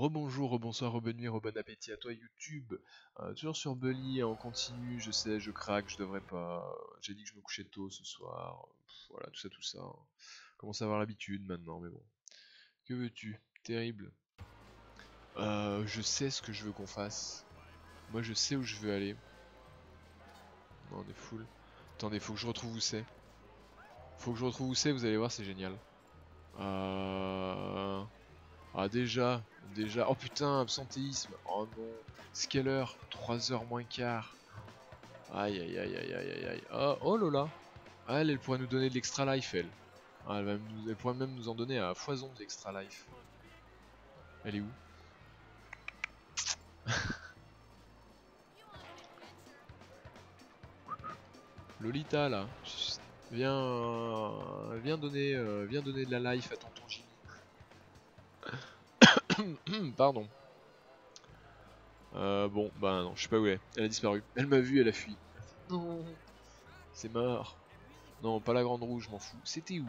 Rebonjour, rebonsoir, rebonne nuit, rebon appétit à toi YouTube. Toujours sur Bully en continu, je sais, je craque, je devrais pas. J'ai dit que je me couchais tôt ce soir. Voilà, tout ça, tout ça. Commence à avoir l'habitude maintenant, mais bon. Que veux-tu? Terrible. Je sais ce que je veux qu'on fasse. Moi, je sais où je veux aller. Non, on est full. Attendez, faut que je retrouve où c'est. Faut que je retrouve où c'est, vous allez voir, c'est génial. Ah déjà. Oh putain, absentéisme. Oh non. Scaler, 3h moins quart. Aïe aïe aïe aïe aïe aïe aïe. Oh Lola. Ah, elle pourrait nous donner de l'extra life, elle. Ah, elle pourrait même nous en donner à foison de l'extra life. Elle est où? Lolita là. Chut, viens donner de la life à tonton Jimmy. Pardon. Bon, bah non, je sais pas où elle est. Elle a disparu. Elle m'a vu, elle a fui. Non, c'est mort. Non, pas la grande rouge, je m'en fous. C'était où?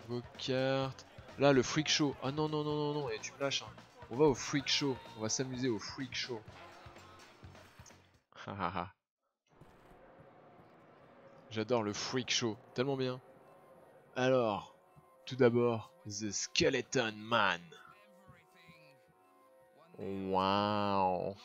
Vos cartes. Là, le freak show. Ah non, non, non, non, non, et tu me lâches. Hein. On va au freak show. On va s'amuser au freak show. Hahaha. J'adore le freak show. Tellement bien. Alors, tout d'abord, The Skeleton Man. Waouh.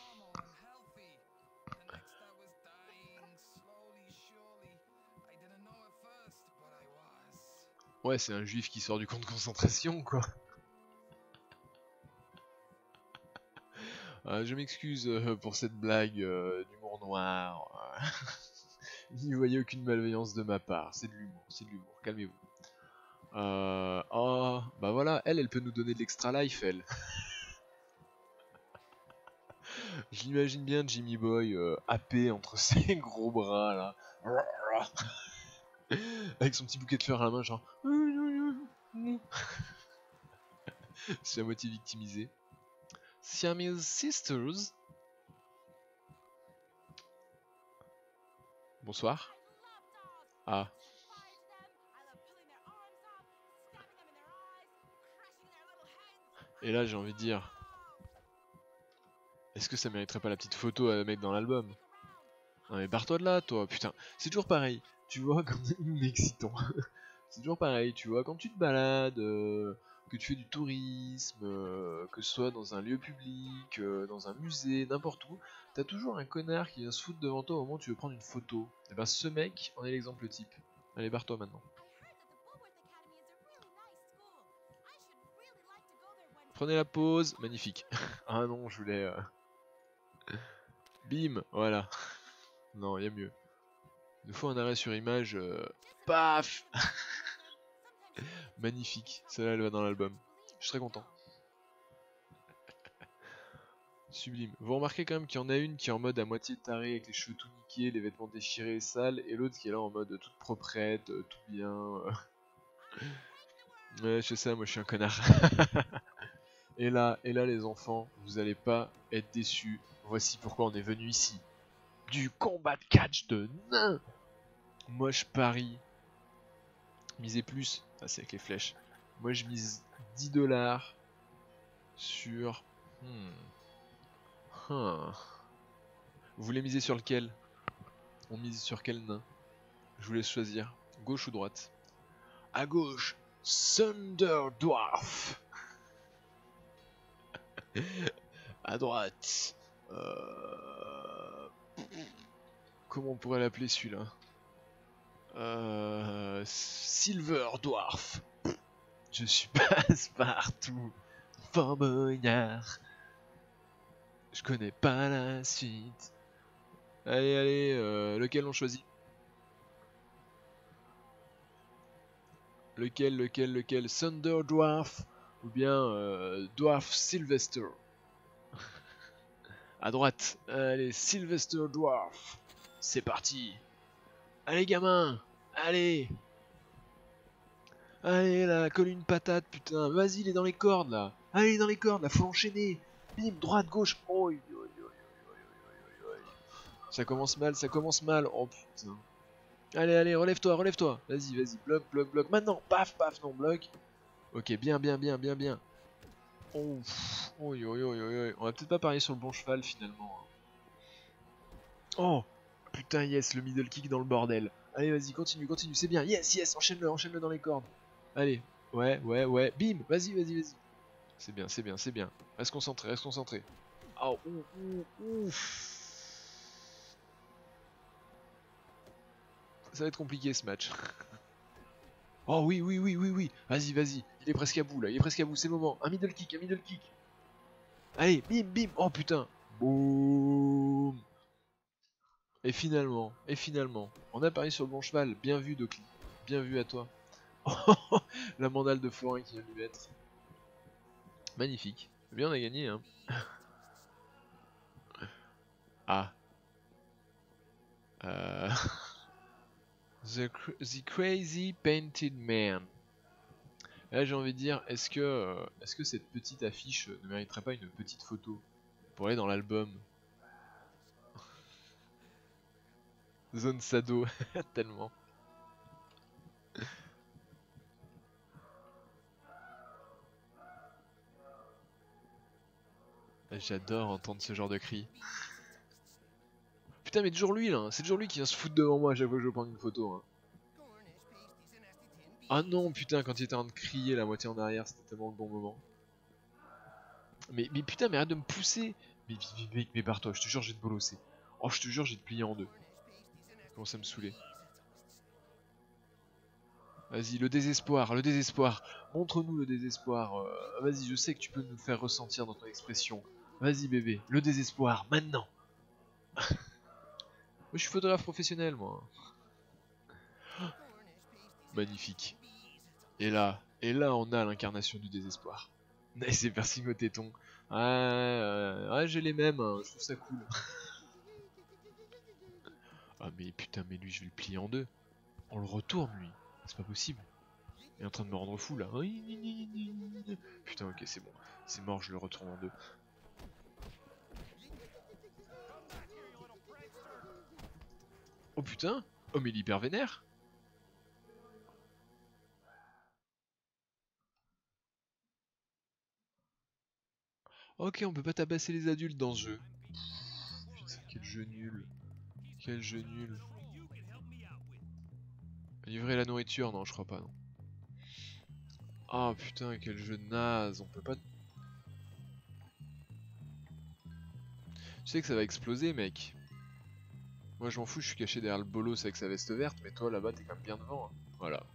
Ouais, c'est un juif qui sort du camp de concentration, quoi. Je m'excuse pour cette blague d'humour noir. N'y voyez aucune malveillance de ma part. C'est de l'humour. Calmez-vous. Oh, bah voilà, elle peut nous donner de l'extra life, elle. Je l'imagine bien Jimmy Boy happé entre ses gros bras là. Avec son petit bouquet de fleurs à la main, genre. C'est à moitié victimisé. Siamese Sisters. Bonsoir. Ah. Et là, j'ai envie de dire. Est-ce que ça mériterait pas la petite photo à mettre dans l'album? Non mais barre-toi de là, toi, putain. C'est toujours pareil. Tu vois, comme excitant. C'est toujours pareil, tu vois, quand tu te balades, que tu fais du tourisme, que ce soit dans un lieu public, dans un musée, n'importe où, t'as toujours un connard qui vient se foutre devant toi au moment où tu veux prendre une photo. Et ben ce mec en est l'exemple type. Allez, barre-toi maintenant. Prenez la pause, magnifique. Ah non, je voulais... Bim, voilà. Non, y a mieux. Il nous faut un arrêt sur image, paf. Magnifique, celle-là elle va dans l'album. Je suis très content. Sublime. Vous remarquez quand même qu'il y en a une qui est en mode à moitié tarée avec les cheveux tout niqués, les vêtements déchirés et sales, et l'autre qui est là en mode toute proprette, tout bien. Ouais, je sais ça, moi je suis un connard. et là les enfants, vous allez pas être déçus. Voici pourquoi on est venu ici. Du combat de catch de nains. Moi je parie. Misez plus. Ah, c'est avec les flèches. Moi je mise 10 dollars sur... Vous voulez miser sur lequel? On mise sur quel nain? Je vous laisse choisir. Gauche ou droite? À gauche, Thunder Dwarf. À droite, comment on pourrait l'appeler celui-là? Silver Dwarf. Je suis passe-partout, Fort Boyard. Je connais pas la suite. Allez, allez, lequel on choisit? Lequel? Thunder Dwarf ou bien Dwarf Sylvester? À droite, allez, Sylvester Dwarf. C'est parti. Allez, gamin. Allez. Allez, là, colle une patate, putain. Vas-y, il est dans les cordes, là. Allez, il est dans les cordes, là, faut enchaîner. Bim, droite, gauche. Oh, ça commence mal, ça commence mal. Oh, putain. Allez, allez, relève-toi, relève-toi. Vas-y, vas-y, bloc, bloc, bloc. Maintenant, paf, paf, non, bloc. Ok, bien, bien, bien, bien, bien. Oh, oi, oi, oi, oi, oi. On va peut-être pas parier sur le bon cheval finalement, hein. Oh, putain, yes, le middle kick dans le bordel. Allez, vas-y, continue, continue, c'est bien. Yes, yes, enchaîne-le, enchaîne-le dans les cordes. Allez, ouais, ouais, ouais, bim, vas-y, vas-y, vas-y. C'est bien, c'est bien, c'est bien. Reste concentré, reste concentré. Oh, ouf. Ça va être compliqué ce match. Oh oui, oui, oui, oui, oui. Vas-y, vas-y. Il est presque à bout là, il est presque à bout, c'est le moment. Un middle kick, un middle kick. Allez, bim, bim. Oh putain. Boum. Et finalement, on a parié sur le bon cheval. Bien vu, Docli. Bien vu à toi. La mandale de forain qui vient lui mettre. Magnifique. Bien, on a gagné, hein. Ah. Euh... the Crazy Painted Man. Là, j'ai envie de dire, est-ce que cette petite affiche ne mériterait pas une petite photo pour aller dans l'album? Zone Sado, tellement. J'adore entendre ce genre de cri. Putain, mais toujours lui là, c'est toujours lui qui vient se foutre devant moi à chaque fois que je prends une photo, hein. Ah non, putain, quand il était en train de crier la moitié en arrière, c'était tellement le bon moment. Mais putain, mais arrête de me pousser. Mais barre-toi, je te jure, j'ai te bolosser. Oh, je te jure, j'ai te plier en deux. Comment ça me saouler. Vas-y, le désespoir, le désespoir. Montre-nous le désespoir. Vas-y, je sais que tu peux nous le faire ressentir dans ton expression. Vas-y, bébé, le désespoir, maintenant. Moi, je suis photographe professionnel, moi. Magnifique. Et là, on a l'incarnation du désespoir. Nice et piercing au téton. Ouais, j'ai les mêmes, hein, je trouve ça cool. Ah, mais putain, mais lui, je vais le plier en deux. On le retourne, lui. C'est pas possible. Il est en train de me rendre fou, là. Putain, ok, c'est bon. C'est mort, je le retourne en deux. Oh putain. Oh, mais il est hyper vénère. Ok, on peut pas tabasser les adultes dans ce jeu. Putain, quel jeu nul. Quel jeu nul. Livrer la nourriture, non, je crois pas, non. Oh putain, quel jeu naze. On peut pas... Tu sais que ça va exploser, mec. Moi, je m'en fous, je suis caché derrière le bolos avec sa veste verte, mais toi, là-bas, t'es quand même bien devant, hein. Voilà.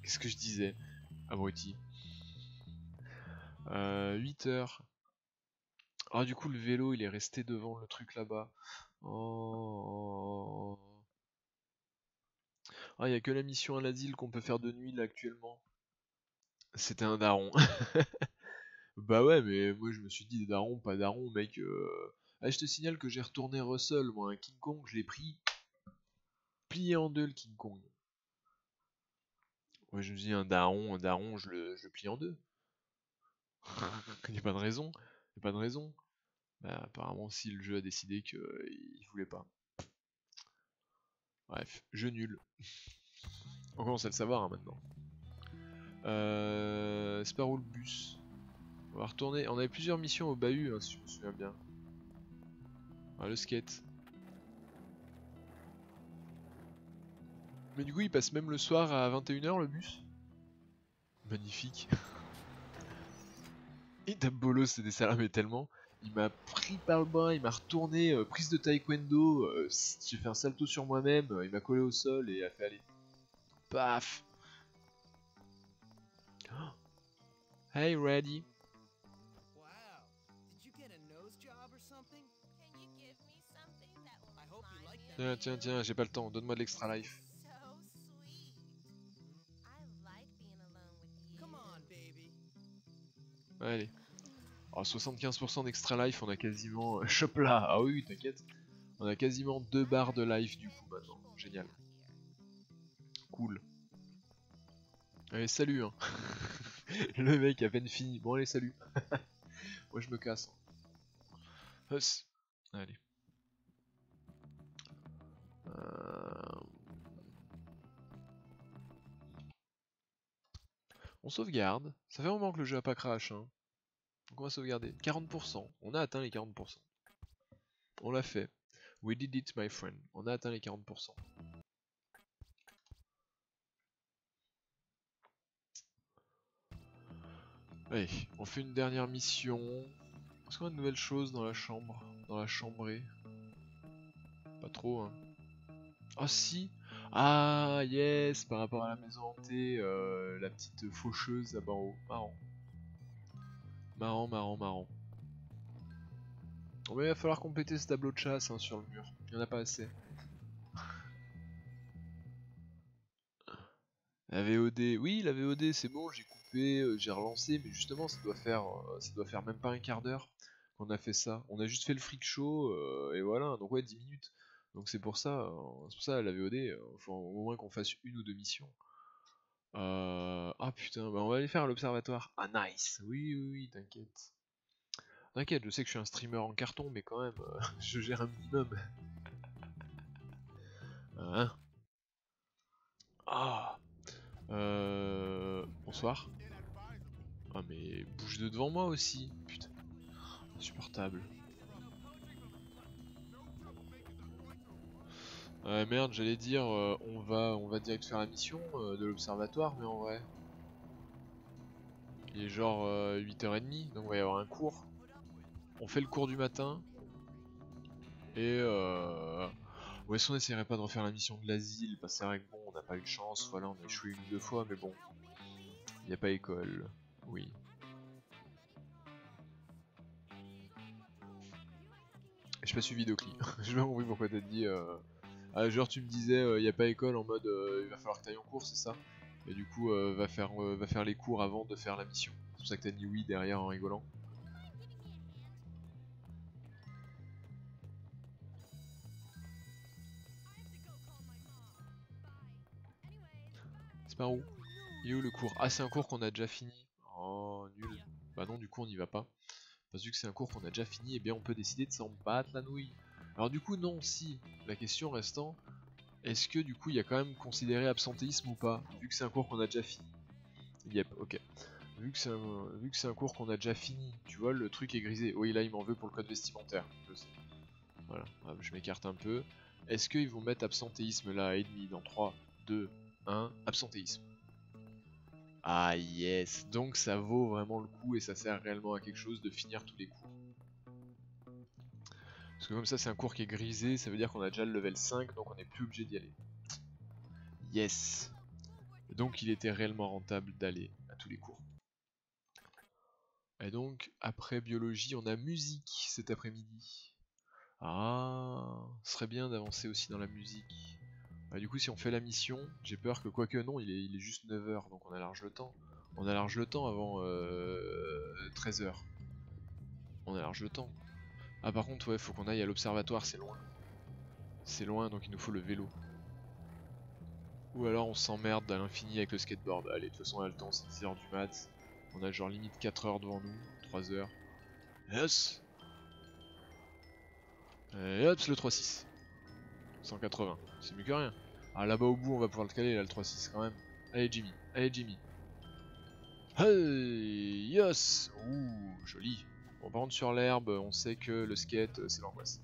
Qu'est-ce que je disais? Abruti. 8 heures. Ah, du coup, le vélo, il est resté devant le truc là-bas. Oh. Ah, il y a que la mission à l'asile qu'on peut faire de nuit, là, actuellement. C'était un daron. Bah ouais, mais moi, je me suis dit daron, pas daron, mec. Ah, je te signale que j'ai retourné Russell, moi, un King Kong, je l'ai pris, plié en deux, le King Kong. Ouais, je me dis un daron, je le plie en deux. Il n'y a pas de raison. Y a pas de raison. Bah, apparemment, si le jeu a décidé qu'il voulait pas. Bref, jeu nul. On commence à le savoir, hein, maintenant. C'est par où le bus? On va retourner. On avait plusieurs missions au bahut, hein, si je me souviens bien. Ah, le skate. Mais du coup, il passe même le soir à 21 h le bus. Magnifique. Et Dabolo, c'est des salades tellement. Il m'a pris par le bras, il m'a retourné, prise de taekwondo, j'ai fait un salto sur moi-même, il m'a collé au sol et il a fait aller. Paf. Hey, ready. Tiens, tiens, tiens, j'ai pas le temps, donne-moi de l'extra life. Allez. Oh, 75% d'extra life, on a quasiment... Chop là. Ah oui, t'inquiète. On a quasiment 2 barres de life du coup maintenant. Génial. Cool. Allez, salut, hein. Le mec a peine fini. Bon, allez, salut. Moi, je me casse. Huss. Allez. Euh, On sauvegarde. Ça fait un moment que le jeu a pas crash, hein. Donc on va sauvegarder. 40%. On a atteint les 40%. On l'a fait. We did it, my friend. On a atteint les 40%. Allez, on fait une dernière mission. Est-ce qu'on a de nouvelles choses dans la chambre? Dans la chambrée? Pas trop, hein. Ah si! Ah yes! Par rapport à la maison hantée, la petite faucheuse là-bas en haut. Marrant. Marrant, marrant, marrant. Bon, mais il va falloir compléter ce tableau de chasse hein, sur le mur. Il n'y en a pas assez. La VOD, oui, la VOD c'est bon, j'ai coupé, j'ai relancé, mais justement ça doit faire même pas un quart d'heure qu'on a fait ça. On a juste fait le freak show et voilà, donc ouais 10 minutes. Donc c'est pour ça la VOD, faut au moins qu'on fasse une ou deux missions. Ah putain, bah on va aller faire à l'observatoire. Ah nice, oui oui oui, t'inquiète. T'inquiète, je sais que je suis un streamer en carton, mais quand même, je gère un minimum. Hein? Ah, bonsoir. Ah mais bouge de devant moi aussi, putain, insupportable. Merde, j'allais dire, on va direct faire la mission de l'observatoire, mais en vrai, il est genre 8h30, donc il va y avoir un cours. On fait le cours du matin, et ou est-ce qu'on essaierait pas de refaire la mission de l'asile, parce que c'est vrai que bon, on n'a pas eu de chance, voilà, on a échoué une ou deux fois, mais bon, il n'y a pas école, oui. J'ai pas suivi Docli, j'ai pas compris pourquoi t'as dit... genre tu me disais, il n'y a pas école en mode il va falloir que t'ailles en cours, c'est ça? Et du coup, va faire les cours avant de faire la mission. C'est pour ça que t'as dit oui derrière en rigolant. C'est par où? Il est où le cours? Ah, c'est un cours qu'on a déjà fini. Oh, nul. Bah non, du coup, on n'y va pas. Parce que vu que c'est un cours qu'on a déjà fini, eh bien on peut décider de s'en battre la nouille. Alors du coup, non, si. La question restant, est-ce que du coup, il y a quand même considéré absentéisme ou pas? Vu que c'est un cours qu'on a déjà fini. Yep, ok. Vu que c'est un cours qu'on a déjà fini, tu vois, le truc est grisé. Oui, là, il m'en veut pour le code vestimentaire, je sais. Voilà, je m'écarte un peu. Est-ce qu'ils vont mettre absentéisme là, et demi, dans 3, 2, 1, absentéisme. Ah yes, donc ça vaut vraiment le coup et ça sert réellement à quelque chose de finir tous les cours. Parce que comme ça, c'est un cours qui est grisé, ça veut dire qu'on a déjà le level 5, donc on n'est plus obligé d'y aller. Yes. Donc il était réellement rentable d'aller à tous les cours. Et donc, après biologie, on a musique cet après-midi. Ah, ce serait bien d'avancer aussi dans la musique. Bah, du coup, si on fait la mission, j'ai peur que, quoique non, il est juste 9h, donc on a large le temps. On a large le temps avant 13h. On a large le temps. Ah, par contre, ouais, faut qu'on aille à l'observatoire, c'est loin. C'est loin, donc il nous faut le vélo. Ou alors on s'emmerde à l'infini avec le skateboard. Allez, de toute façon, on a le temps, c'est 10h du mat. On a genre limite 4 heures devant nous, 3 heures. Yes! Et hop, c'est le 3-6. 180, c'est mieux que rien. Ah, là-bas au bout, on va pouvoir le caler, là, le 3-6 quand même. Allez, Jimmy, allez, Jimmy. Hey, yes! Ouh, joli. Bon, par contre, sur l'herbe, on sait que le skate, c'est l'angoisse.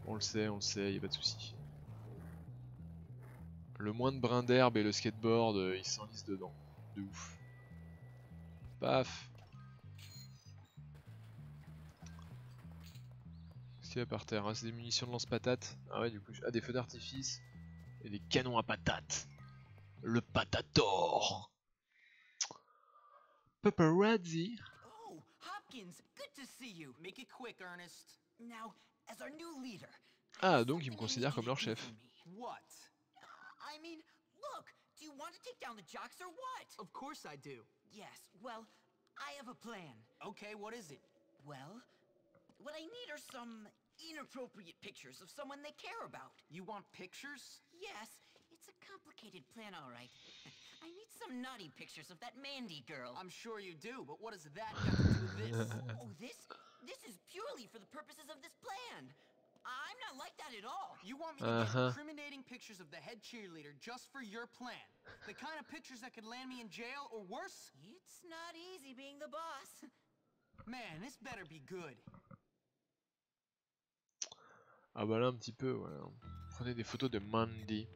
On le sait, y a pas de souci. Le moins de brins d'herbe et le skateboard, ils s'enlisent dedans. De ouf. Paf! Qu'est-ce qu'il y a par terre? Ah, c'est des munitions de lance-patates. Ah ouais, du coup, ah, des feux d'artifice. Et des canons à patates. Le patator! Paparazzi! Oh, Hopkins, good to see you. Make it quick, Ernest. Now, as our new leader, Ah, donc ils me considèrent comme leur chef. What? I mean, look, do you want to take down the jocks or what? Of course I do. Yes, well, I have a plan. Okay, what is it? Well, what I need are some inappropriate pictures of someone they care about. You want pictures? Yes, it's a complicated plan, all right. I need some naughty pictures of that Mandy girl. I'm sure you do, but what does that got to do with this? Oh, this is purely for the purposes of this plan. I'm not like that at all. You want me to get incriminating pictures of the head cheerleader just for your plan? The kind of pictures that could land me in jail or worse? It's not easy being the boss. Man, this better be good. Ah bah là un petit peu, voilà. Prenez des photos de Mandy.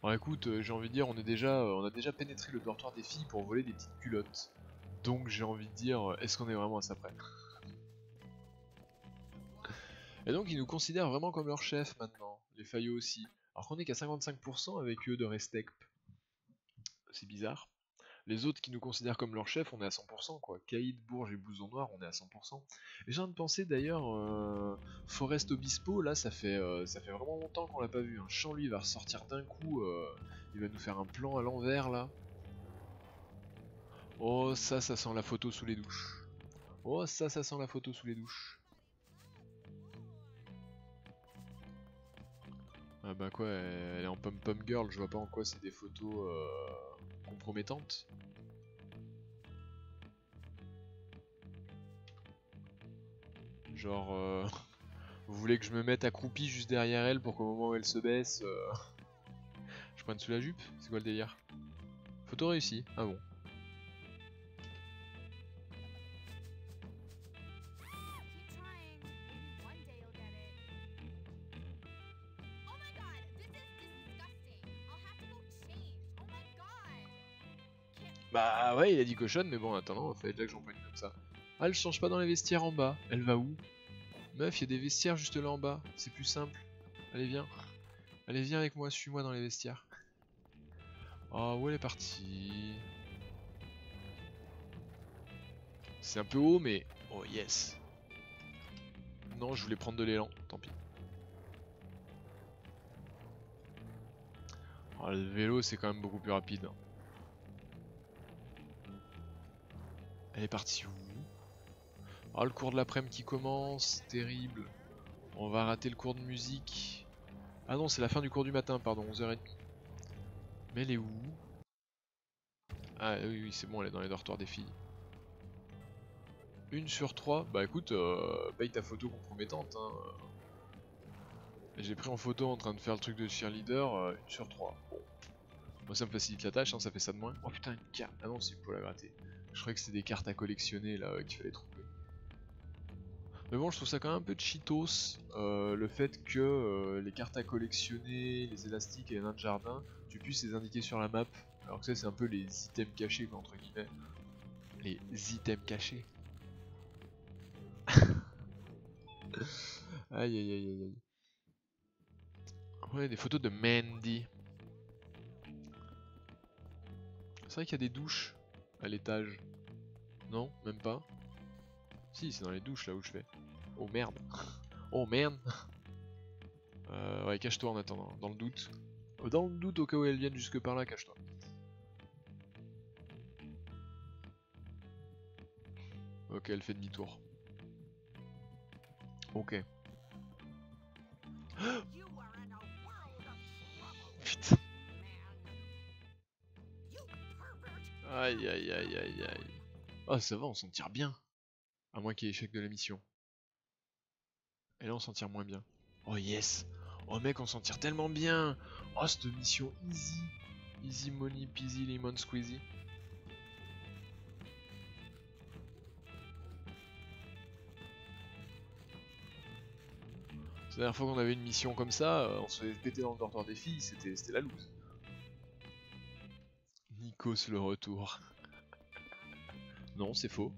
Alors écoute, j'ai envie de dire, on a déjà pénétré le dortoir des filles pour voler des petites culottes. Donc j'ai envie de dire, est-ce qu'on est vraiment à ça près? Et donc ils nous considèrent vraiment comme leur chef maintenant, les Fayot aussi. Alors qu'on est qu'à 55% avec eux de Restec. C'est bizarre. Les autres qui nous considèrent comme leur chef, on est à 100% quoi. Caïd, Bourges et Blouson Noir, on est à 100%. Et j'ai envie de penser d'ailleurs, Forest Obispo, là ça fait vraiment longtemps qu'on l'a pas vu. Chant lui va ressortir d'un coup, il va nous faire un plan à l'envers là. Oh ça sent la photo sous les douches. Oh ça sent la photo sous les douches. Ah bah quoi, elle est en pom-pom girl, je vois pas en quoi c'est des photos compromettantes. Genre, vous voulez que je me mette accroupi juste derrière elle pour qu'au moment où elle se baisse, je prenne sous la jupe? C'est quoi le délire? Photo réussie, ah bon. Bah ouais, il a dit cochonne, mais bon, en attendant, il fallait déjà que j'en prenne comme ça. Ah, elle change pas dans les vestiaires en bas. Elle va où? Meuf, il y a des vestiaires juste là en bas. C'est plus simple. Allez, viens. Allez, viens avec moi, suis-moi dans les vestiaires. Oh, où elle est partie? C'est un peu haut, mais... Oh, yes. Non, je voulais prendre de l'élan, tant pis. Oh, le vélo, c'est quand même beaucoup plus rapide. Elle est partie où? Oh, le cours de l'après-midi qui commence, terrible. On va rater le cours de musique. Ah non, c'est la fin du cours du matin, pardon, 11h30. Mais elle est où? Ah oui, c'est bon, elle est dans les dortoirs des filles. 1 sur 3, bah écoute, paye ta photo compromettante. Hein. J'ai pris en photo en train de faire le truc de cheerleader, 1 sur 3. Bon. Moi ça me facilite la tâche, hein, ça fait ça de moins. Oh putain, une carte. Ah non, c'est pour la gratter. Je croyais que c'était des cartes à collectionner là qu'il fallait trouver. Mais bon, je trouve ça quand même un peu cheatos, le fait que les cartes à collectionner, les élastiques et les nains de jardin, tu puisses les indiquer sur la map. Alors que ça, c'est un peu les items cachés, quoi, entre guillemets. Les items cachés. Aïe aïe aïe aïe aïe. Ouais, des photos de Mandy. C'est vrai qu'il y a des douches à l'étage. Non, même pas. Si, c'est dans les douches là où je vais. Oh merde. Oh merde. Ouais, cache-toi en attendant, dans le doute. Dans le doute, au cas où elles viennent jusque par là, cache-toi. Ok, elle fait demi-tour. Ok. Putain. Aïe aïe aïe aïe aïe. Ah, ça va, on s'en tire bien. À moins qu'il y ait échec de la mission. Et là, on s'en tire moins bien. Oh yes. Oh mec, on s'en tire tellement bien. Oh, cette mission easy. Easy money peasy lemon squeezy. La dernière fois qu'on avait une mission comme ça, on se faisait péter dans le dortoir des filles, c'était la loose. Nikos le retour. Non, c'est faux.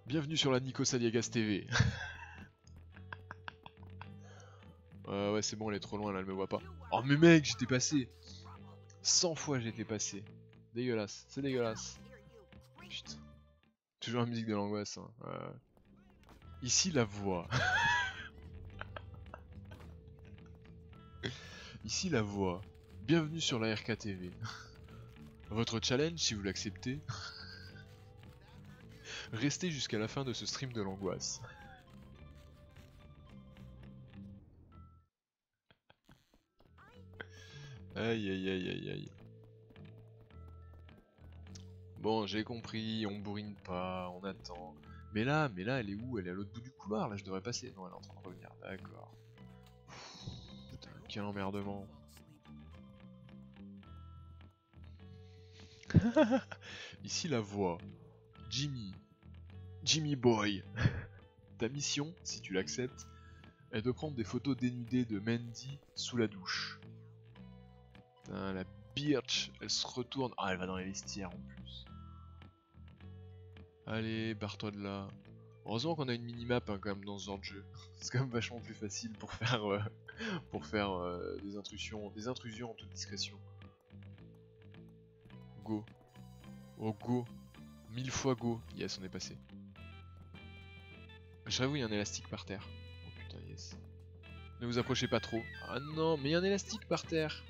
Bienvenue sur la Nikos Aliagas TV. Ouais, c'est bon, elle est trop loin là, elle me voit pas. Oh, mais mec, j'étais passé. 100 fois j'étais passé. Dégueulasse, c'est dégueulasse. Putain. Toujours la musique de l'angoisse. Hein. Ici, la voix. Ici, la voix. Bienvenue sur la RKTV. Votre challenge, si vous l'acceptez, restez jusqu'à la fin de ce stream de l'angoisse. Aïe aïe aïe aïe aïe. Bon, j'ai compris, on bourrine pas, on attend. Mais là, elle est où? Elle est à l'autre bout du couloir, là je devrais passer. Non, elle est en train de revenir, d'accord. Putain, quel emmerdement. Ici la voix. Jimmy. Jimmy Boy. Ta mission, si tu l'acceptes, est de prendre des photos dénudées de Mandy sous la douche. Putain, la bitch, elle se retourne. Ah, elle va dans les vestiaires en plus. Allez, barre-toi de là. Heureusement qu'on a une minimap hein, quand même dans ce genre de jeu. C'est quand même vachement plus facile pour faire, des intrusions en toute discrétion. Go. Oh go. 1000 fois go. Yes, on est passé. J'avoue, il y a un élastique par terre. Oh putain, yes. Ne vous approchez pas trop. Ah non, mais il y a un élastique par terre.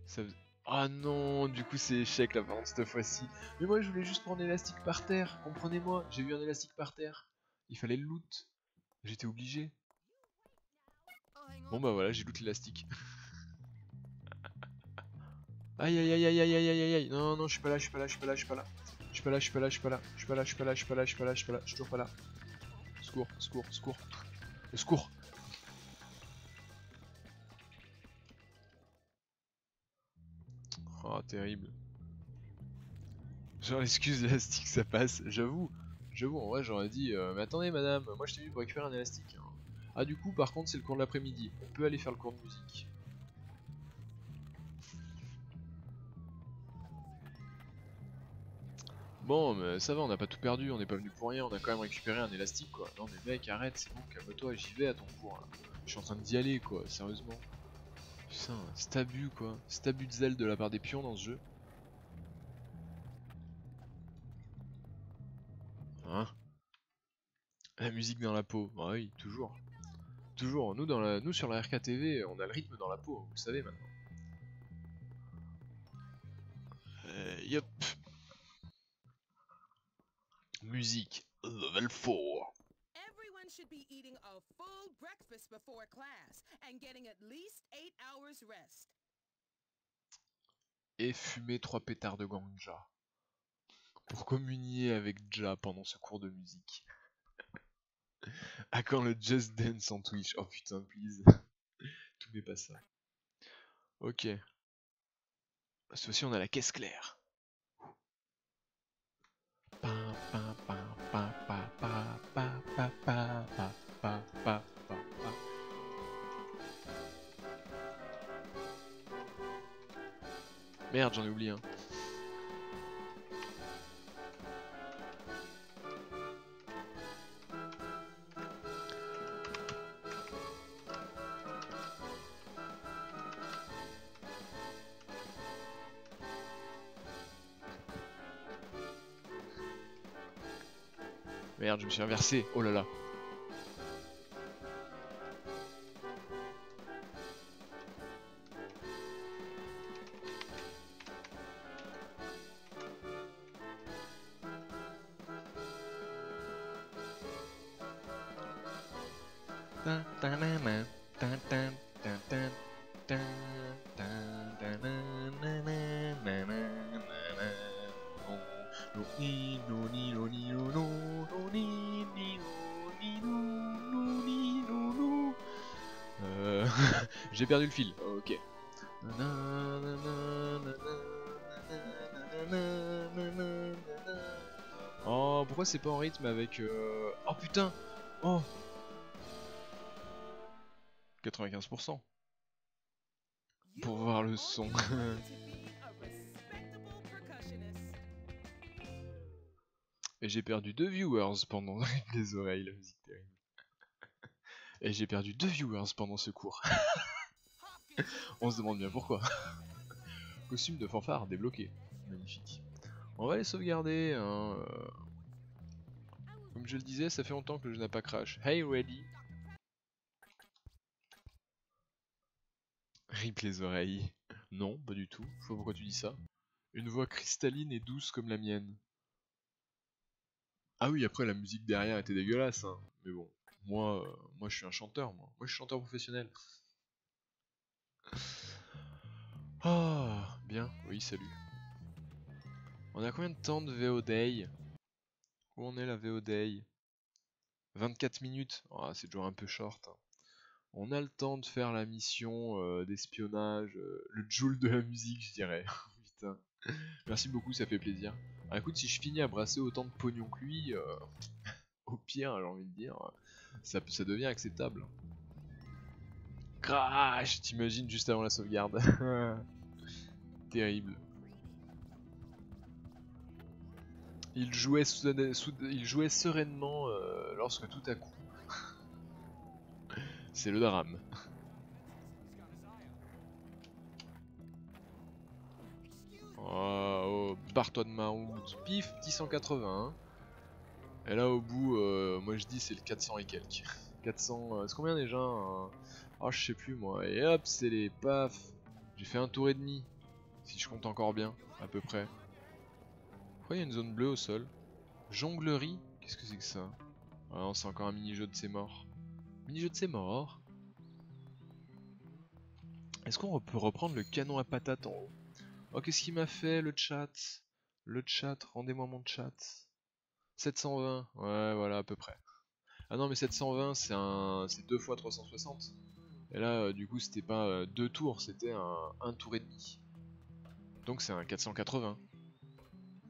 Ça... Ah non, du coup c'est échec là par contre cette fois-ci. Mais moi je voulais juste prendre l'élastique par terre, comprenez-moi, j'ai vu un élastique par terre. Il fallait le loot. J'étais obligé. Bon bah voilà, j'ai loot l'élastique. Aïe aïe aïe aïe aïe aïe aïe aïe. Non non, je suis pas là, je suis pas là, je suis pas là, je suis pas là. Je suis pas là, je suis pas là, je suis pas là. Je suis pas là, je suis pas là, je suis pas là, je suis pas là, je suis pas là, je suis toujours pas là. Secours, secours, secours. Le secours. Oh terrible. Genre l'excuse l'élastique ça passe, j'avoue. J'avoue en vrai j'aurais dit mais attendez madame, moi je t'ai vu pour récupérer un élastique. Hein. Ah du coup par contre c'est le cours de l'après-midi, on peut aller faire le cours de musique. Bon mais ça va, on n'a pas tout perdu, on n'est pas venu pour rien, on a quand même récupéré un élastique quoi. Non mais mec arrête, c'est bon, calme-toi, j'y vais à ton cours là. Je suis en train d'y aller quoi, sérieusement. Putain, c'est abus quoi, c'est abus de zèle de la part des pions dans ce jeu. Hein? La musique dans la peau, bah oui, toujours. Toujours, nous sur la RKTV, on a le rythme dans la peau, vous le savez maintenant. Yep. Musique, level 4. Everyone should be eating a full breakfast before class and getting at least 8 hours rest. Et fumer 3 pétards de ganja. Pour communier avec Ja pendant ce cours de musique. À quand le Just Dance en Twitch? Oh putain, please. Tout n'est pas ça. Ok. Cette fois-ci, on a la caisse claire. Merde, j'en ai oublié un. Merde, je me suis inversé. Oh là là. J'ai perdu le fil. Ok. Oh, pourquoi c'est pas en rythme avec... Oh putain. Oh 95%. Pour voir le son. Et j'ai perdu 2 viewers pendant les oreilles, la musique terrible. Et j'ai perdu 2 viewers pendant ce cours. On se demande bien pourquoi. Costume de fanfare débloqué. Magnifique. On va les sauvegarder. Hein. Comme je le disais, ça fait longtemps que le jeu n'a pas crash. Hey, ready. Rip les oreilles. Non, pas du tout. Je sais pas pourquoi tu dis ça. Une voix cristalline et douce comme la mienne. Ah oui, après la musique derrière était dégueulasse. Hein. Mais bon, moi je suis un chanteur. Moi je suis chanteur professionnel. Ah, bien. Oui, salut. On a combien de temps de VO Day? Où on est la VO Day? 24 minutes. Oh, c'est toujours un peu short. Hein. On a le temps de faire la mission d'espionnage, le Joule de la musique, je dirais. Putain. Merci beaucoup, ça fait plaisir. Alors écoute, si je finis à brasser autant de pognon que lui, au pire, j'ai envie de dire, ça devient acceptable. Crash, t'imagines juste avant la sauvegarde. Terrible. Il jouait sereinement lorsque tout à coup... C'est le drame. Oh, barre-toi de ma route. Pif, petit 180. Et là au bout, moi je dis c'est le 400 et quelques. 400, c'est combien déjà oh, je sais plus moi. Et hop, c'est les paf. J'ai fait un tour et demi. Si je compte encore bien, à peu près. Pourquoi il y a une zone bleue au sol? Jonglerie? Qu'est-ce que c'est que ça? Ah non, c'est encore un mini-jeu de c'est mort. Mini-jeu de c'est mort. Est-ce qu'on peut reprendre le canon à patates en haut? Oh, qu'est-ce qu'il m'a fait le chat? Le chat, rendez-moi mon chat. 720, ouais, voilà, à peu près. Ah non, mais 720, c'est 2 fois 360. Et là, du coup, c'était pas 2 tours, c'était un tour et demi. Donc c'est un 480.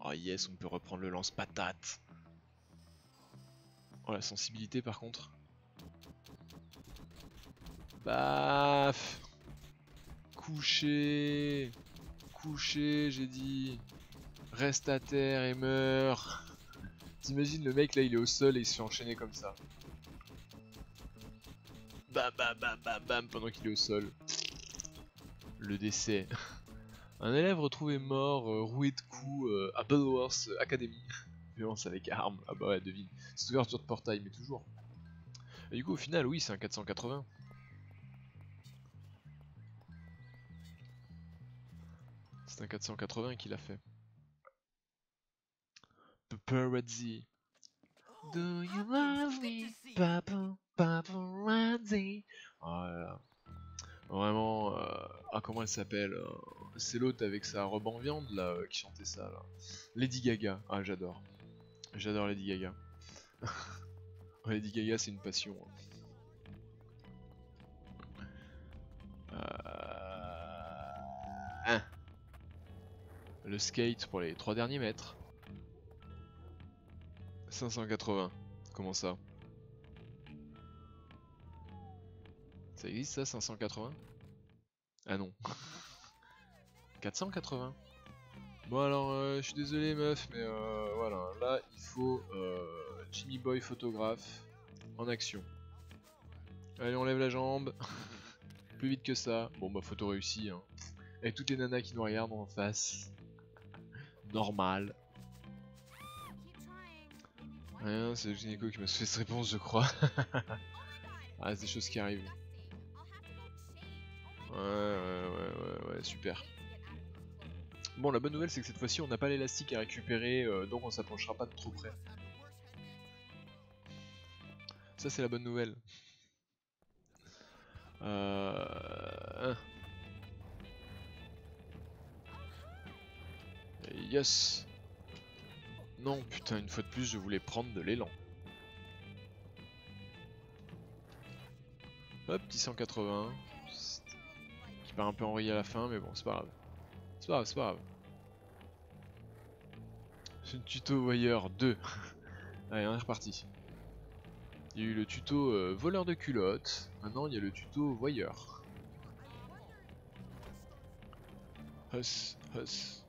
Oh yes, on peut reprendre le lance-patate. Oh, la sensibilité par contre. Baf. Couché. Couché, j'ai dit. Reste à terre et meurs. T'imagines le mec là, il est au sol et il se fait enchaîner comme ça. Bam bam bam bam bam pendant qu'il est au sol. Le décès. Un élève retrouvé mort, roué de coups à Belworth Academy. Violence avec arme. Ah bah ouais, devine. C'est ouverture de portail, mais toujours. Et du coup, au final, oui, c'est un 480. C'est un 480 qu'il a fait. Paparazzi. Do you love me, Papa, Paparazzi? Oh là là. Vraiment, ah comment elle s'appelle c'est l'autre avec sa robe en viande là qui chantait ça là. Lady Gaga, ah j'adore. J'adore Lady Gaga. Lady Gaga c'est une passion. Hein. Le skate pour les 3 derniers mètres. 580, comment ça? Ça existe ça 580? Ah non. 480. Bon alors, je suis désolé meuf, mais voilà, là il faut Jimmy Boy photographe en action. Allez on lève la jambe, plus vite que ça. Bon bah photo réussie hein. Avec toutes les nanas qui nous regardent en face. Normal. Rien, c'est le gynéco qui m'a fait cette réponse je crois. Ah c'est des choses qui arrivent. Ouais, super. Bon, la bonne nouvelle, c'est que cette fois-ci, on n'a pas l'élastique à récupérer, donc on s'approchera pas de trop près. Ça, c'est la bonne nouvelle. Yes. Non, putain, une fois de plus, je voulais prendre de l'élan. Hop, petit 180. Qui part un peu enrayé à la fin, mais bon, c'est pas grave. C'est pas grave, c'est pas grave. C'est une tuto voyeur 2. Allez, on est reparti. Il y a eu le tuto voleur de culottes. Maintenant, il y a le tuto voyeur. Hus, hus.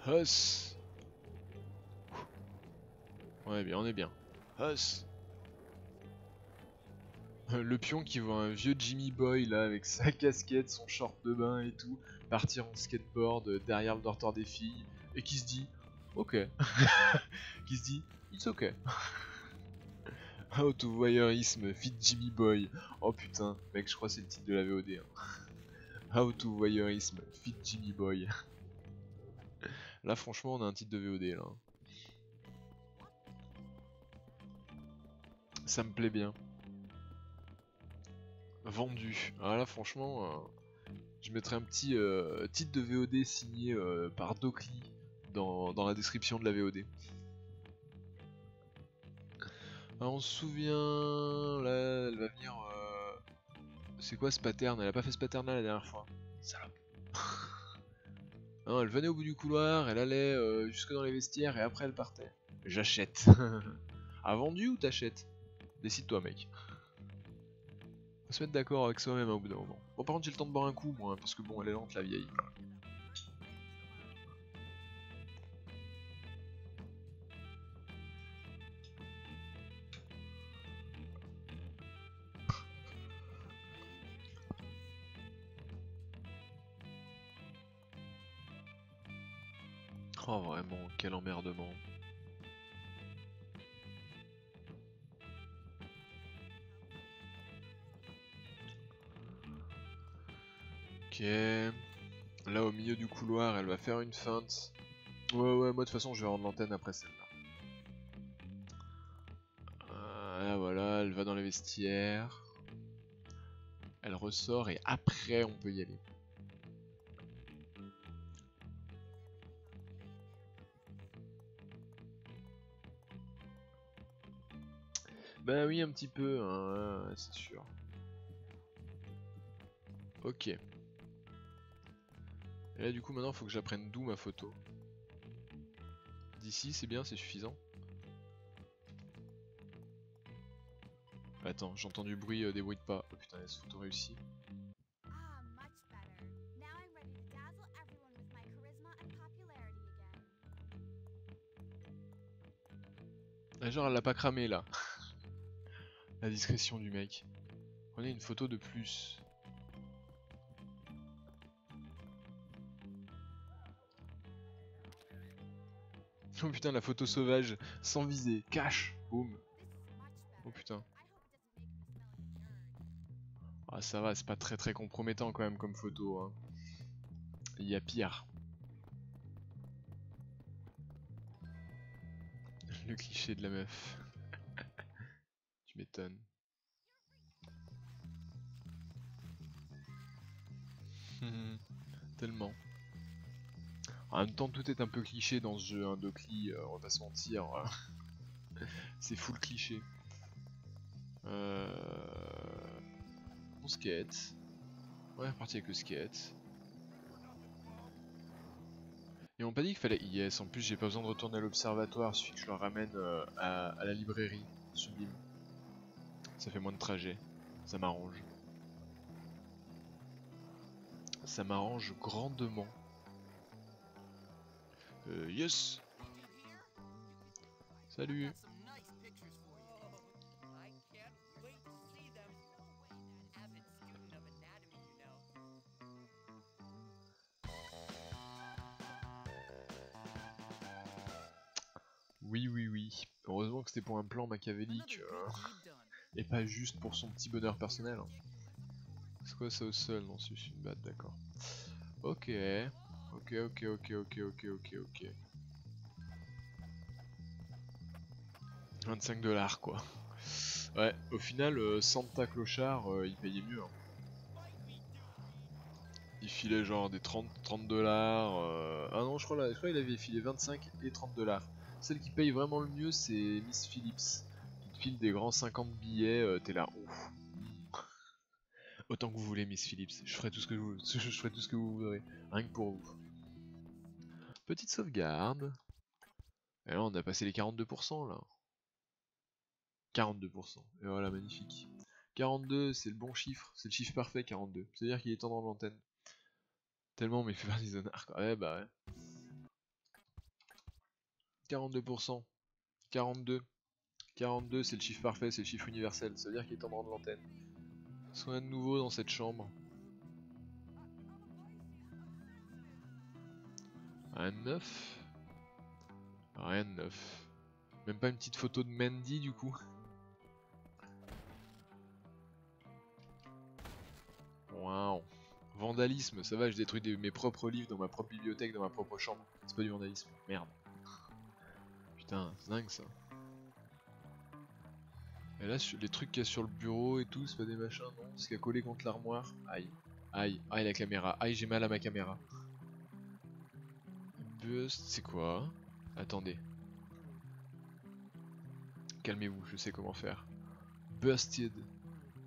Hus. On est bien, on est bien. Hus. Le pion qui voit un vieux Jimmy Boy là avec sa casquette, son short de bain et tout, partir en skateboard derrière le dortoir des filles et qui se dit ok. Qui se dit it's ok. Auto-voyeurisme fit Jimmy Boy. Oh putain, mec, je crois que c'est le titre de la VOD. Hein. Auto-voyeurisme fit Jimmy Boy. Là, franchement, on a un titre de VOD là. Ça me plaît bien. Vendu. Ah là, franchement, je mettrai un petit titre de VOD signé par Docli dans la description de la VOD. Alors, on se souvient, là, elle va venir C'est quoi ce pattern? Elle a pas fait ce pattern là la dernière fois. Salope. Non, elle venait au bout du couloir, elle allait jusque dans les vestiaires et après elle partait. J'achète. A vendu ou t'achètes? Décide-toi mec. Faut se mettre d'accord avec soi-même au bout d'un moment. Bon par contre j'ai le temps de boire un coup moi, parce que bon elle est lente la vieille. Oh vraiment, quel emmerdement. Ok. Là au milieu du couloir, elle va faire une feinte. Ouais, moi de toute façon je vais rendre l'antenne après celle-là. Là voilà, elle va dans les vestiaires. Elle ressort et après on peut y aller. Bah oui un petit peu, hein, c'est sûr. Ok. Et là du coup maintenant faut que j'apprenne d'où ma photo. D'ici c'est bien, c'est suffisant. Attends, j'entends du bruit, des bruits de pas. Oh putain, est-ce photo réussie? Ah, genre elle l'a pas cramé là. La discrétion du mec. Prenez une photo de plus. Oh putain, la photo sauvage, sans viser, cache, boum. Oh putain. Ah ça va, c'est pas très compromettant quand même comme photo. Hein. Il y a pire. Le cliché de la meuf. Tu m'étonnes. Tellement. En même temps, tout est un peu cliché dans ce jeu, hein, Docli, on va pas se mentir. C'est full cliché. On skate. Ouais, parti avec le skate. Ils m'ont pas dit qu'il fallait yes, en plus j'ai pas besoin de retourner à l'observatoire, il suffit que je le ramène à la librairie, sublime. Ça fait moins de trajet, ça m'arrange. Ça m'arrange grandement. Yes. Salut. Oui. Heureusement que c'était pour un plan machiavélique et pas juste pour son petit bonheur personnel. Hein. C'est quoi ça au sol? Non, c'est une batte, d'accord. Ok. 25$ quoi. Ouais, au final, Santa Clochard, il payait mieux. Hein. Il filait genre des 30$. Ah non, je crois qu'il avait filé 25 et 30$. Celle qui paye vraiment le mieux, c'est Miss Phillips. Qui te file des grands 50 billets, t'es là, ouf. Autant que vous voulez, Miss Phillips. Je ferai tout ce que vous voudrez. Rien que pour vous. Petite sauvegarde. Et là, on a passé les 42% là. 42%. Et voilà, magnifique. 42, c'est le bon chiffre. C'est le chiffre parfait, 42. C'est-à-dire qu'il est temps dans l'antenne. Tellement on m'est fait faire des honneurs quoi. Ouais, bah ouais. 42%. 42. 42, c'est le chiffre parfait, c'est le chiffre universel. Ça veut dire qu'il est temps de rendre l'antenne. Qu'est-ce qu'on a de nouveau dans cette chambre? Rien de neuf. Rien de neuf. Même pas une petite photo de Mandy du coup. Waouh. Vandalisme, ça va, je détruis mes propres livres dans ma propre bibliothèque, dans ma propre chambre. C'est pas du vandalisme. Merde. Putain, c'est dingue ça. Et là, les trucs qu'il y a sur le bureau et tout, c'est pas des machins, non? Ce qu'il y a collé contre l'armoire. Aïe. Aïe la caméra. Aïe, j'ai mal à ma caméra. Bust, c'est quoi? Attendez. Calmez-vous, je sais comment faire. Busted.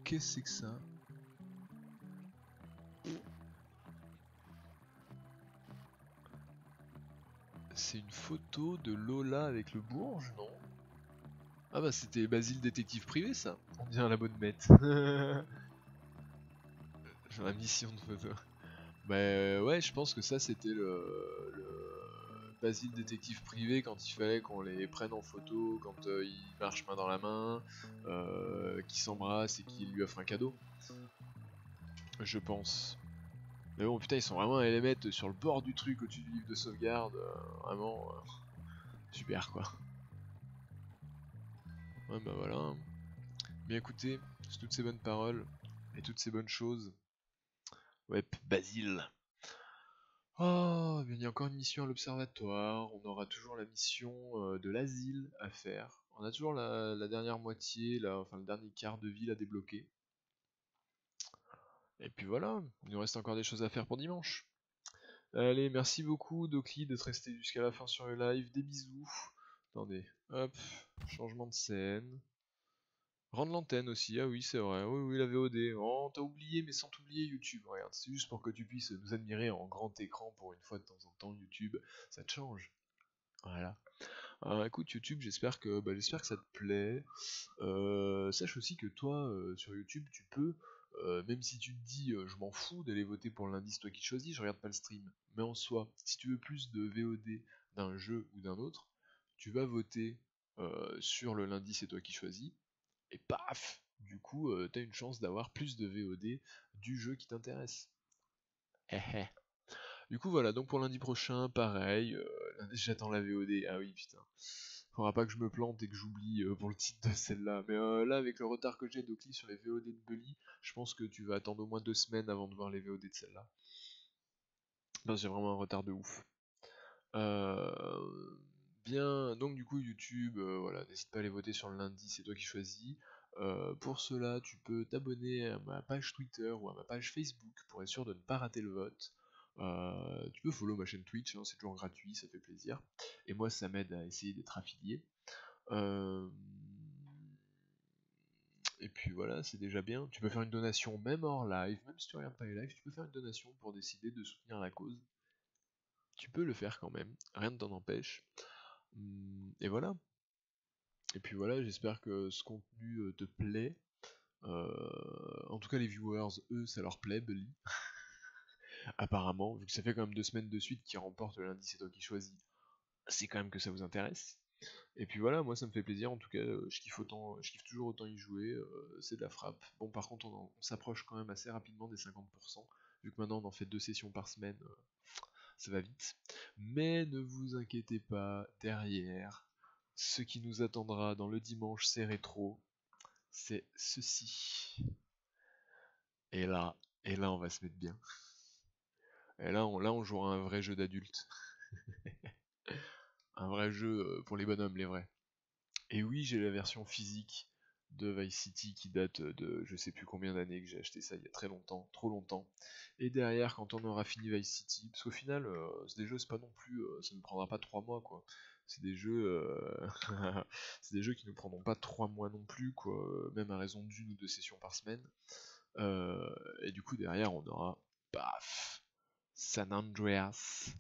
Qu'est-ce que c'est que ça? C'est une photo de Lola avec le Bourge, non? Ah bah c'était Basile détective privé ça. On dirait la bonne bête. La mission de photo. Bah ouais, je pense que ça c'était le Basile détective privé quand il fallait qu'on les prenne en photo, quand ils marchent main dans la main, qu'ils s'embrassent et qu'il lui offre un cadeau. Je pense. Mais bon, putain, ils sont vraiment allés les mettre sur le bord du truc au-dessus du livre de sauvegarde. Vraiment, super quoi. Ouais, bah voilà. Hein. Bien écoutez, sur toutes ces bonnes paroles et toutes ces bonnes choses. Ouais, Basile. Oh, bien, il y a encore une mission à l'observatoire. On aura toujours la mission de l'asile à faire. On a toujours la dernière moitié, enfin le dernier quart de ville à débloquer. Et puis voilà, il nous reste encore des choses à faire pour dimanche. Allez, merci beaucoup Docli d'être resté jusqu'à la fin sur le live. Des bisous. Attendez, hop, changement de scène. Rendre l'antenne aussi, ah oui c'est vrai, oui oui la VOD. Oh t'as oublié mais sans t'oublier YouTube, regarde, c'est juste pour que tu puisses nous admirer en grand écran pour une fois de temps en temps YouTube, ça te change. Voilà. Alors écoute YouTube, j'espère que ça te plaît. Sache aussi que toi sur YouTube tu peux, même si tu te dis je m'en fous d'aller voter pour le lundi, c'est toi qui choisis, je regarde pas le stream. Mais en soi, si tu veux plus de VOD d'un jeu ou d'un autre, tu vas voter sur le lundi, c'est toi qui choisis. Et paf! Du coup, t'as une chance d'avoir plus de VOD du jeu qui t'intéresse. Du coup, voilà, donc pour lundi prochain, pareil, j'attends la VOD. Ah oui, putain. Faudra pas que je me plante et que j'oublie pour le titre de celle-là. Mais là, avec le retard que j'ai d'Oakley sur les VOD de Bully, je pense que tu vas attendre au moins 2 semaines avant de voir les VOD de celle-là. Non, j'ai vraiment un retard de ouf. Bien, donc du coup YouTube, voilà, n'hésite pas à aller voter sur le lundi, c'est toi qui choisis. Pour cela, tu peux t'abonner à ma page Twitter ou à ma page Facebook pour être sûr de ne pas rater le vote. Tu peux follow ma chaîne Twitch, hein, c'est toujours gratuit, ça fait plaisir. Et moi, ça m'aide à essayer d'être affilié. Et puis voilà, c'est déjà bien. Tu peux faire une donation même hors live, même si tu regardes pas les lives, tu peux faire une donation pour décider de soutenir la cause. Tu peux le faire quand même, rien ne t'en empêche. Et voilà. Et puis voilà, j'espère que ce contenu te plaît. En tout cas, les viewers, eux, ça leur plaît, Bully. Apparemment, vu que ça fait quand même 2 semaines de suite qu'ils remportent le lundi, c'est toi qui choisis. C'est quand même que ça vous intéresse. Et puis voilà, moi ça me fait plaisir, en tout cas, je kiffe toujours autant y jouer, c'est de la frappe. Bon, par contre, on s'approche quand même assez rapidement des 50%, vu que maintenant on en fait 2 sessions par semaine, ça va vite. Mais ne vous inquiétez pas, derrière, ce qui nous attendra dans le dimanche c'est rétro, c'est ceci. Et là, on va se mettre bien. Et là, on jouera un vrai jeu d'adulte. Un vrai jeu pour les bonhommes, les vrais. Et oui, j'ai la version physique de Vice City qui date de je sais plus combien d'années que j'ai acheté ça il y a très longtemps, trop longtemps. Et derrière, quand on aura fini Vice City, parce qu'au final, c'est des jeux, c'est pas non plus, ça ne prendra pas 3 mois quoi. C'est des jeux, c'est des jeux qui ne prendront pas 3 mois non plus quoi, même à raison d'une ou deux sessions par semaine. Et du coup derrière, on aura, paf, San Andreas,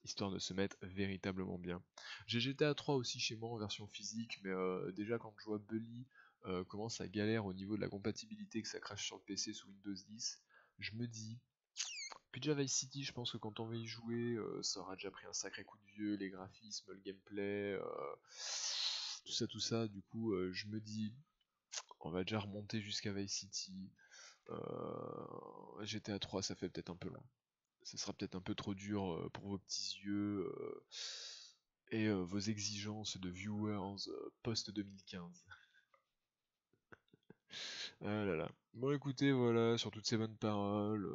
histoire de se mettre véritablement bien. J'ai GTA 3 aussi chez moi en version physique, mais déjà quand je vois Bully comment ça galère au niveau de la compatibilité, que ça crache sur le PC sous Windows 10, je me dis, puis déjà Vice City, je pense que quand on va y jouer, ça aura déjà pris un sacré coup de vieux, les graphismes, le gameplay, tout ça, du coup je me dis, on va déjà remonter jusqu'à Vice City, GTA 3 ça fait peut-être un peu loin. Ça sera peut-être un peu trop dur pour vos petits yeux et vos exigences de viewers post-2015. Ah là là. Bon écoutez, voilà, sur toutes ces bonnes paroles,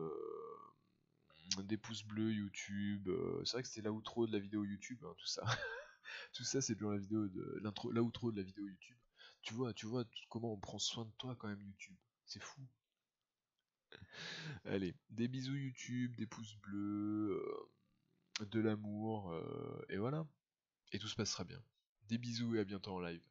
des pouces bleus YouTube, c'est vrai que c'était l'outro de la vidéo YouTube, hein, tout ça. Tout ça c'est toujours la vidéo de l'outro de la vidéo YouTube. Tu vois comment on prend soin de toi quand même YouTube. C'est fou. Allez, des bisous YouTube, des pouces bleus, de l'amour, et voilà. Et tout se passera bien. Des bisous et à bientôt en live.